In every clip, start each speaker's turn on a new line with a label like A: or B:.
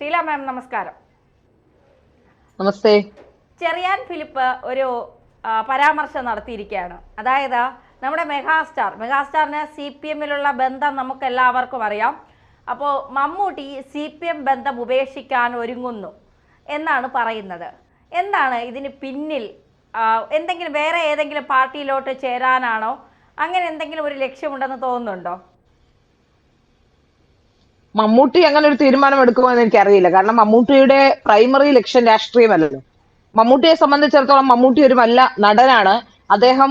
A: ഷീല മാം നമസ്കാരം.
B: നമസ്തേ.
A: ചെറിയാൻ ഫിലിപ്പ് ഒരു പരാമർശം നടത്തിയിരിക്കുകയാണ്. അതായത് നമ്മുടെ മെഗാസ്റ്റാറിന് CPM-ലുള്ള ബന്ധം നമുക്ക് എല്ലാവർക്കും അറിയാം. അപ്പോൾ മമ്മൂട്ടി CPM ബന്ധം ഉപേക്ഷിക്കാൻ ഒരുങ്ങുന്നു എന്നാണ് പറയുന്നത്. എന്താണ് ഇതിന് പിന്നിൽ? എന്തെങ്കിലും വേറെ ഏതെങ്കിലും പാർട്ടിയിലോട്ട് ചേരാനാണോ? അങ്ങനെ എന്തെങ്കിലും ഒരു ലക്ഷ്യമുണ്ടെന്ന് തോന്നുന്നുണ്ടോ?
B: മമ്മൂട്ടി അങ്ങനെ ഒരു തീരുമാനം എടുക്കുമോ എന്ന് എനിക്കറിയില്ല. കാരണം മമ്മൂട്ടിയുടെ പ്രൈമറി ലക്ഷ്യം രാഷ്ട്രീയമല്ലല്ലോ. മമ്മൂട്ടിയെ സംബന്ധിച്ചിടത്തോളം മമ്മൂട്ടി ഒരു നല്ല നടനാണ്. അദ്ദേഹം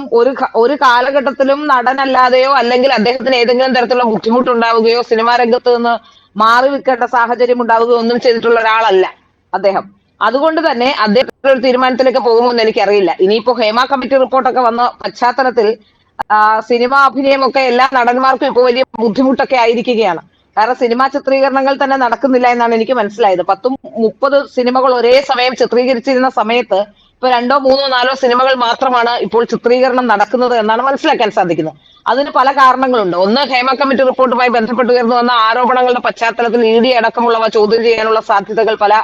B: ഒരു കാലഘട്ടത്തിലും നടനല്ലാതെയോ അല്ലെങ്കിൽ അദ്ദേഹത്തിന് ഏതെങ്കിലും തരത്തിലുള്ള ബുദ്ധിമുട്ടുണ്ടാവുകയോ സിനിമാ രംഗത്ത് നിന്ന് മാറി നിൽക്കേണ്ട സാഹചര്യം ഉണ്ടാവുകയോ ഒന്നും ചെയ്തിട്ടുള്ള ഒരാളല്ല അദ്ദേഹം. അതുകൊണ്ട് തന്നെ അദ്ദേഹത്തിന്റെ ഒരു തീരുമാനത്തിലേക്ക് പോകുമോ എന്ന് എനിക്കറിയില്ല. ഇനിയിപ്പോ ഹേമ കമ്മിറ്റി റിപ്പോർട്ടൊക്കെ വന്ന പശ്ചാത്തലത്തിൽ സിനിമാ അഭിനയമൊക്കെ എല്ലാ നടന്മാർക്കും ഇപ്പോൾ വലിയ ബുദ്ധിമുട്ടൊക്കെ ആയിരിക്കുകയാണ്. കാരണം സിനിമാ ചിത്രീകരണങ്ങൾ തന്നെ നടക്കുന്നില്ല എന്നാണ് എനിക്ക് മനസ്സിലായത്. 10-30 സിനിമകൾ ഒരേ സമയം ചിത്രീകരിച്ചിരുന്ന സമയത്ത് ഇപ്പൊ 2, 3, 4 സിനിമകൾ മാത്രമാണ് ഇപ്പോൾ ചിത്രീകരണം നടക്കുന്നത് എന്നാണ് മനസ്സിലാക്കാൻ സാധിക്കുന്നത്. അതിന് പല കാരണങ്ങളുണ്ട്. ഒന്ന്, ഹേമ കമ്മിറ്റി റിപ്പോർട്ടുമായി ബന്ധപ്പെട്ട് ഉയർന്നു വന്ന ആരോപണങ്ങളുടെ പശ്ചാത്തലത്തിൽ ED അടക്കമുള്ളവ ചോദ്യം ചെയ്യാനുള്ള സാധ്യതകൾ പല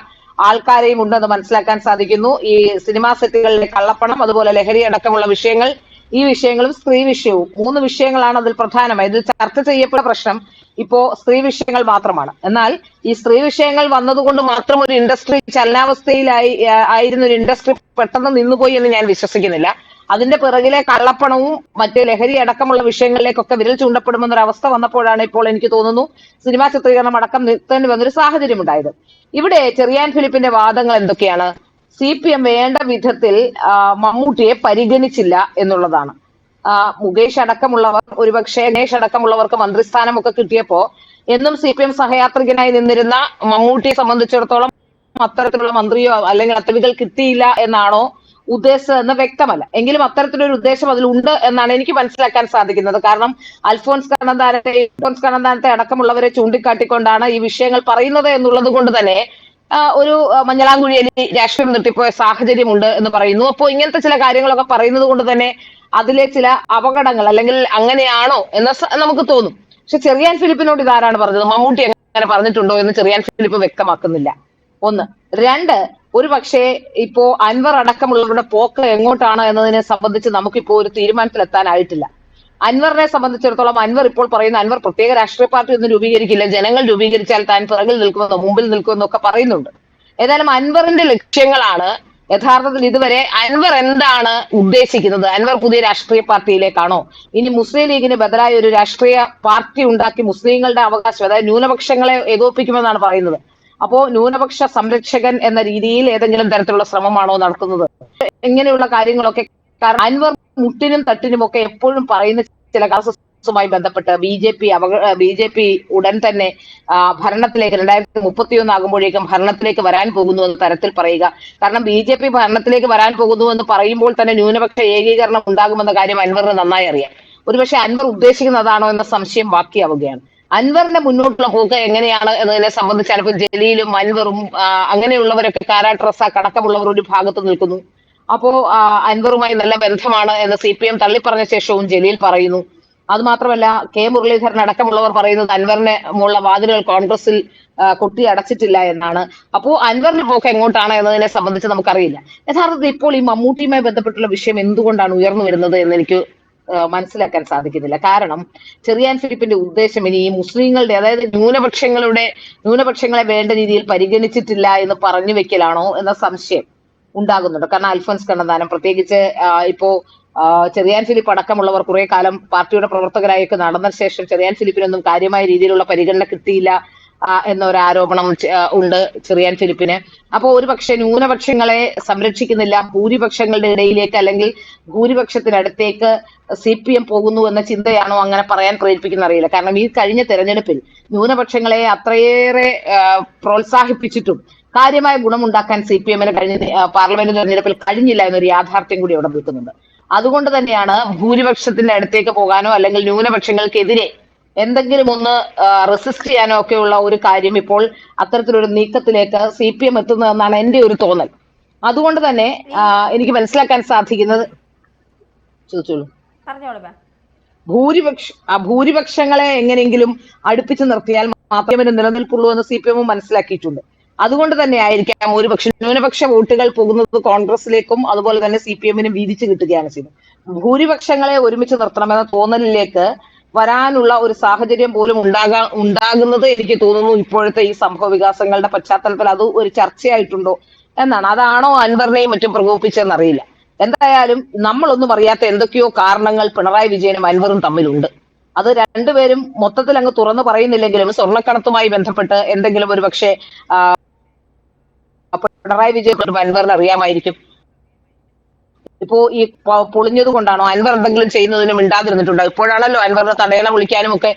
B: ആൾക്കാരെയും ഉണ്ടെന്ന് മനസ്സിലാക്കാൻ സാധിക്കുന്നു. ഈ സിനിമാ സെറ്റുകളിലെ കള്ളപ്പണം, അതുപോലെ ലഹരി അടക്കമുള്ള വിഷയങ്ങൾ, ഈ വിഷയങ്ങളും സ്ത്രീ വിഷയവും, 3 വിഷയങ്ങളാണ് അതിൽ പ്രധാനമായി. ഇതിൽ ചർച്ച ചെയ്യപ്പെട്ട പ്രശ്നം ഇപ്പോ സ്ത്രീ വിഷയങ്ങൾ മാത്രമാണ്. എന്നാൽ ഈ സ്ത്രീ വിഷയങ്ങൾ വന്നതുകൊണ്ട് മാത്രം ഒരു ഇൻഡസ്ട്രി ആയിരുന്ന ഒരു ഇൻഡസ്ട്രി പെട്ടെന്ന് നിന്നുപോയി എന്ന് ഞാൻ വിശ്വസിക്കുന്നില്ല. അതിന്റെ പിറകിലെ കള്ളപ്പണവും മറ്റ് ലഹരി അടക്കമുള്ള വിഷയങ്ങളിലേക്കൊക്കെ വിരൽ ചൂണ്ടപ്പെടുമെന്ന ഒരു അവസ്ഥ വന്നപ്പോഴാണ് ഇപ്പോൾ എനിക്ക് തോന്നുന്നു സിനിമാ ചിത്രീകരണം അടക്കം നിർത്തേണ്ടി വന്നൊരു സാഹചര്യം ഉണ്ടായത്. ഇവിടെ ചെറിയാൻ ഫിലിപ്പിന്റെ വാദങ്ങൾ എന്തൊക്കെയാണ്? CPM വേണ്ട വിധത്തിൽ മമ്മൂട്ടിയെ പരിഗണിച്ചില്ല എന്നുള്ളതാണ്. മുകേഷ് അടക്കമുള്ളവർ, ഒരുപക്ഷെ ഗണേഷ് അടക്കമുള്ളവർക്ക് മന്ത്രിസ്ഥാനമൊക്കെ കിട്ടിയപ്പോ എന്നും CPM സഹയാത്രികനായി നിന്നിരുന്ന മമ്മൂട്ടിയെ സംബന്ധിച്ചിടത്തോളം അത്തരത്തിലുള്ള മന്ത്രിയോ അല്ലെങ്കിൽ പദവികൾ കിട്ടിയില്ല എന്നാണോ ഉദ്ദേശം എന്ന് വ്യക്തമല്ല. എങ്കിലും അത്തരത്തിലൊരു ഉദ്ദേശം അതിലുണ്ട് എന്നാണ് എനിക്ക് മനസ്സിലാക്കാൻ സാധിക്കുന്നത്. കാരണം അൽഫോൺസ് കണ്ണന്താനത്തെ അടക്കമുള്ളവരെ ചൂണ്ടിക്കാട്ടിക്കൊണ്ടാണ് ഈ വിഷയങ്ങൾ പറയുന്നത് എന്നുള്ളത് കൊണ്ട് തന്നെ ഒരു മഞ്ഞളാംകുഴിയിൽ രാഷ്ട്രീയം നിർത്തിപ്പോയ സാഹചര്യമുണ്ട് എന്ന് പറയുന്നു. അപ്പോൾ ഇങ്ങനത്തെ ചില കാര്യങ്ങളൊക്കെ പറയുന്നത് കൊണ്ട് തന്നെ അതിലെ ചില അപകടങ്ങൾ അല്ലെങ്കിൽ അങ്ങനെയാണോ എന്ന് നമുക്ക് തോന്നും. പക്ഷെ ചെറിയാൻ ഫിലിപ്പിനോട് ഇതാരാണ് പറഞ്ഞത്? മമ്മൂട്ടി അങ്ങനെ പറഞ്ഞിട്ടുണ്ടോ എന്ന് ചെറിയാൻ ഫിലിപ്പ് വ്യക്തമാക്കുന്നില്ല. 1. 2, ഒരു പക്ഷേ ഇപ്പോ അൻവർ അടക്കമുള്ളവരുടെ പോക്ക് എങ്ങോട്ടാണ് എന്നതിനെ സംബന്ധിച്ച് നമുക്കിപ്പോ ഒരു തീരുമാനത്തിലെത്താനായിട്ടില്ല. അൻവറിനെ സംബന്ധിച്ചിടത്തോളം അൻവർ ഇപ്പോൾ പറയുന്ന അൻവർ പ്രത്യേക രാഷ്ട്രീയ പാർട്ടി ഒന്നും രൂപീകരിക്കില്ല, ജനങ്ങൾ രൂപീകരിച്ചാൽ താൻ പിറകിൽ നിൽക്കുമെന്നോ മുമ്പിൽ നിൽക്കുമെന്നോ ഒക്കെ പറയുന്നുണ്ട്. ഏതായാലും അൻവറിന്റെ ലക്ഷ്യങ്ങളാണ് യഥാർത്ഥത്തിൽ ഇതുവരെ അൻവർ എന്താണ് ഉദ്ദേശിക്കുന്നത്? അൻവർ പുതിയ രാഷ്ട്രീയ പാർട്ടിയിലേക്കാണോ? ഇനി മുസ്ലിം ലീഗിന് ബദലായി ഒരു രാഷ്ട്രീയ പാർട്ടി ഉണ്ടാക്കി മുസ്ലിങ്ങളുടെ അവകാശം, അതായത് ന്യൂനപക്ഷങ്ങളെ ഏകോപിപ്പിക്കുമെന്നാണ് പറയുന്നത്. അപ്പോ ന്യൂനപക്ഷ സംരക്ഷകൻ എന്ന രീതിയിൽ ഏതെങ്കിലും തരത്തിലുള്ള ശ്രമമാണോ നടത്തുന്നത്? ഇങ്ങനെയുള്ള കാര്യങ്ങളൊക്കെ. കാരണം അൻവർ മുട്ടിനും തട്ടിനും ഒക്കെ എപ്പോഴും പറയുന്ന ചില കാസുമായി ബന്ധപ്പെട്ട് BJP ഉടൻ തന്നെ ഭരണത്തിലേക്ക് 2031 ആകുമ്പോഴേക്കും ഭരണത്തിലേക്ക് വരാൻ പോകുന്നു എന്ന തരത്തിൽ പറയുക. കാരണം BJP ഭരണത്തിലേക്ക് വരാൻ പോകുന്നു എന്ന് പറയുമ്പോൾ തന്നെ ന്യൂനപക്ഷ ഏകീകരണം ഉണ്ടാകുമെന്ന കാര്യം അൻവറിന് നന്നായി അറിയാം. ഒരുപക്ഷെ അൻവർ ഉദ്ദേശിക്കുന്നതാണോ എന്ന സംശയം ബാക്കിയാവുകയാണ്. അൻവറിന്റെ മുന്നോട്ടുള്ള പോക്ക് എങ്ങനെയാണ് എന്നതിനെ സംബന്ധിച്ചാണ് ഇപ്പൊ ജലീലും അൻവറും അങ്ങനെയുള്ളവരൊക്കെ കാരാട്ട് റസാഖ് അടക്കമുള്ളവർ ഒരു ഭാഗത്ത് നിൽക്കുന്നു. അപ്പോ അൻവറുമായി നല്ല ബന്ധമാണ് എന്ന് CPM തള്ളിപ്പറഞ്ഞ ശേഷവും ജലീൽ പറയുന്നു. അത് മാത്രമല്ല മുരളീധരൻ അടക്കമുള്ളവർ പറയുന്നത് അൻവറിനെ ഉള്ള വാതിലുകൾ കോൺഗ്രസിൽ കൊട്ടി അടച്ചിട്ടില്ല എന്നാണ്. അപ്പോ അൻവറിന്റെ പോക്ക് എങ്ങോട്ടാണ് എന്നതിനെ സംബന്ധിച്ച് നമുക്കറിയില്ല. യഥാർത്ഥത്തിൽ ഇപ്പോൾ ഈ മമ്മൂട്ടിയുമായി ബന്ധപ്പെട്ടുള്ള വിഷയം എന്തുകൊണ്ടാണ് ഉയർന്നു വരുന്നത് എന്ന് എനിക്ക് മനസ്സിലാക്കാൻ സാധിക്കുന്നില്ല. കാരണം ചെറിയാൻ ഫിലിപ്പിന്റെ ഉദ്ദേശം ഇനി ഈ മുസ്ലിങ്ങളുടെ, അതായത് ന്യൂനപക്ഷങ്ങളെ വേണ്ട രീതിയിൽ പരിഗണിച്ചിട്ടില്ല എന്ന് പറഞ്ഞു വെക്കലാണോ എന്ന സംശയം ഉണ്ടാകുന്നുണ്ട്. കാരണം അൽഫോൻസ് കണ്ണന്താനം, പ്രത്യേകിച്ച് ഇപ്പോ ചെറിയാൻ ഫിലിപ്പ് അടക്കമുള്ളവർ കുറെ കാലം പാർട്ടിയുടെ പ്രവർത്തകരായൊക്കെ നടന്ന ശേഷം ചെറിയാൻ ഫിലിപ്പിനൊന്നും കാര്യമായ രീതിയിലുള്ള പരിഗണന കിട്ടിയില്ല എന്നൊരു ആരോപണം ഉണ്ട് ചെറിയാൻ ഫിലിപ്പിന്. അപ്പോ ഒരു പക്ഷെ ന്യൂനപക്ഷങ്ങളെ സംരക്ഷിക്കുന്നില്ല, ഭൂരിപക്ഷങ്ങളുടെ ഇടയിലേക്ക് അല്ലെങ്കിൽ ഭൂരിപക്ഷത്തിനടുത്തേക്ക് CPM പോകുന്നു എന്ന ചിന്തയാണോ അങ്ങനെ പറയാൻ പ്രേരിപ്പിക്കുന്ന അറിയില്ല. കാരണം ഈ കഴിഞ്ഞ തെരഞ്ഞെടുപ്പിൽ ന്യൂനപക്ഷങ്ങളെ അത്രയേറെ പ്രോത്സാഹിപ്പിച്ചിട്ടും കാര്യമായ ഗുണമുണ്ടാക്കാൻ CPM-ന് പാർലമെന്റ് തെരഞ്ഞെടുപ്പിൽ കഴിഞ്ഞില്ല എന്നൊരു യാഥാർത്ഥ്യം കൂടി അവിടെ നിൽക്കുന്നുണ്ട്. അതുകൊണ്ട് തന്നെയാണ് ഭൂരിപക്ഷത്തിന്റെ അടുത്തേക്ക് പോകാനോ അല്ലെങ്കിൽ ന്യൂനപക്ഷങ്ങൾക്കെതിരെ എന്തെങ്കിലും ഒന്ന് റെസിസ്റ്റ് ചെയ്യാനോ ഒക്കെയുള്ള ഒരു കാര്യം ഇപ്പോൾ അത്തരത്തിലൊരു നീക്കത്തിലേക്ക് CPM എത്തുന്നതെന്നാണ് എന്റെ ഒരു തോന്നൽ. അതുകൊണ്ട് തന്നെ എനിക്ക് മനസ്സിലാക്കാൻ സാധിക്കുന്നത്, ചോദിച്ചോളൂ. ഭൂരിപക്ഷങ്ങളെ എങ്ങനെയെങ്കിലും അടുപ്പിച്ചു നിർത്തിയാൽ മാത്രമേ നിലനിൽപ്പുള്ളൂ എന്ന് CPM മനസ്സിലാക്കിയിട്ടുണ്ട്. അതുകൊണ്ട് തന്നെ ആയിരിക്കാം ഒരുപക്ഷെ ന്യൂനപക്ഷ വോട്ടുകൾ പോകുന്നത് കോൺഗ്രസിലേക്കും അതുപോലെ തന്നെ CPM-നും വീതിച്ചു കിട്ടുകയാണ് ചെയ്തത്. ഭൂരിപക്ഷങ്ങളെ ഒരുമിച്ച് നിർത്തണമെന്ന തോന്നലിലേക്ക് വരാനുള്ള ഒരു സാഹചര്യം പോലും ഉണ്ടാകുന്നത് എനിക്ക് തോന്നുന്നു ഇപ്പോഴത്തെ ഈ സംഭവ വികാസങ്ങളുടെ പശ്ചാത്തലത്തിൽ അത് ഒരു ചർച്ചയായിട്ടുണ്ടോ എന്നാണ്. അതാണോ അൻവറിനെയും മറ്റും പ്രകോപിപ്പിച്ചതെന്ന് അറിയില്ല. എന്തായാലും നമ്മളൊന്നും അറിയാത്ത എന്തൊക്കെയോ കാരണങ്ങൾ പിണറായി വിജയനും അൻവറും തമ്മിലുണ്ട്. അത് രണ്ടുപേരും മൊത്തത്തിൽ അങ്ങ് തുറന്നു പറയുന്നില്ലെങ്കിലും സ്വർണ്ണക്കടത്തുമായി ബന്ധപ്പെട്ട് എന്തെങ്കിലും ഒരു പക്ഷേ പിണറായി വിജയൻ അൻവറിന് അറിയാമായിരിക്കും. ഇപ്പോ ഈ പൊളിഞ്ഞത് കൊണ്ടാണോ അൻവർ എന്തെങ്കിലും ചെയ്യുന്നതിന് മിണ്ടാതിരുന്നിട്ടുണ്ടോ? ഇപ്പോഴാണല്ലോ അൻവറിന് തടയണ പൊളിക്കാനും ഒക്കെ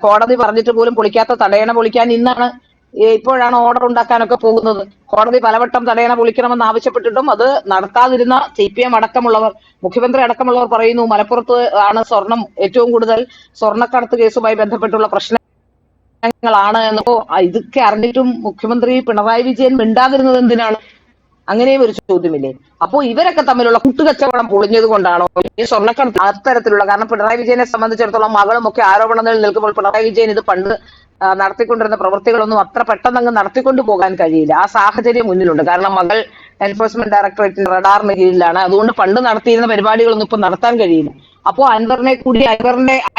B: കോടതി പറഞ്ഞിട്ട് പോലും പൊളിക്കാത്ത തടയണ പൊളിക്കാൻ ഇന്നാണ് ഇപ്പോഴാണ് ഓർഡർ ഉണ്ടാക്കാനൊക്കെ പോകുന്നത്. കോടതി പലവട്ടം തടയണ പൊളിക്കണമെന്ന് ആവശ്യപ്പെട്ടിട്ടും അത് നടത്താതിരുന്ന CPM അടക്കമുള്ളവർ, മുഖ്യമന്ത്രി അടക്കമുള്ളവർ പറയുന്നു മലപ്പുറത്ത് ആണ് സ്വർണം ഏറ്റവും കൂടുതൽ സ്വർണ്ണക്കടത്ത് കേസുമായി ബന്ധപ്പെട്ടുള്ള പ്രശ്നങ്ങളാണ് എന്നപ്പോ ഇതൊക്കെ അറിഞ്ഞിട്ടും മുഖ്യമന്ത്രി പിണറായി വിജയൻ മിണ്ടാതിരുന്നത് എന്തിനാണ്? അങ്ങനെയും ഒരു ചോദ്യമില്ലേ? അപ്പോ ഇവരൊക്കെ തമ്മിലുള്ള കൂട്ടുകച്ചവടം പൊളിഞ്ഞത് കൊണ്ടാണോ ഈ സ്വർണ്ണക്കടത്ത് അത്തരത്തിലുള്ള? കാരണം പിണറായി വിജയനെ സംബന്ധിച്ചിടത്തോളം മകളും ഒക്കെ ആരോപണങ്ങളിൽ നിൽക്കുമ്പോൾ പിണറായി വിജയൻ ഇത് പണ്ട് നടത്തിക്കൊണ്ടിരുന്ന പ്രവൃത്തികളൊന്നും അത്ര പെട്ടെന്ന് അങ്ങ് നടത്തിക്കൊണ്ടു പോകാൻ കഴിയില്ല. ആ സാഹചര്യം മുന്നിലുണ്ട്. കാരണം മകൾ എൻഫോഴ്സ്മെന്റ് ഡയറക്ടറേറ്റിന്റെ റഡാറിന് കീഴിലാണ്. അതുകൊണ്ട് പണ്ട് നടത്തിയിരുന്ന പരിപാടികളൊന്നും ഇപ്പൊ നടത്താൻ കഴിയില്ല. അപ്പോ അൻവറിനെ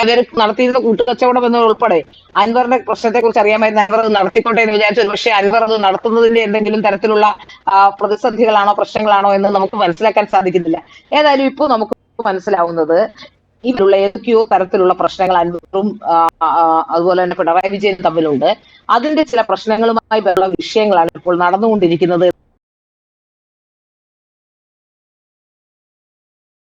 B: അവർ നടത്തിയിരുന്ന കൂട്ടുകച്ചവടം എന്നത് ഉൾപ്പെടെ അൻവറിന്റെ പ്രശ്നത്തെ കുറിച്ച് അറിയാമായിരുന്നു. അൻവർ അത് നടത്തിക്കോട്ടെ എന്ന് വിചാരിച്ചു. പക്ഷേ അൻവർ അത് നടത്തുന്നതിന്റെ എന്തെങ്കിലും തരത്തിലുള്ള പ്രതിസന്ധികളാണോ പ്രശ്നങ്ങളാണോ എന്ന് നമുക്ക് മനസ്സിലാക്കാൻ സാധിക്കുന്നില്ല. ഏതായാലും ഇപ്പോൾ നമുക്ക് മനസ്സിലാവുന്നത് ഇവരുള്ള ഏതൊക്കെയോ തരത്തിലുള്ള പ്രശ്നങ്ങൾ അൻവറും അതുപോലെ തന്നെ പിണറായി വിജയനും തമ്മിലുണ്ട്. അതിന്റെ ചില പ്രശ്നങ്ങളുമായി ബന്ധമുള്ള വിഷയങ്ങളാണ് ഇപ്പോൾ നടന്നുകൊണ്ടിരിക്കുന്നത്.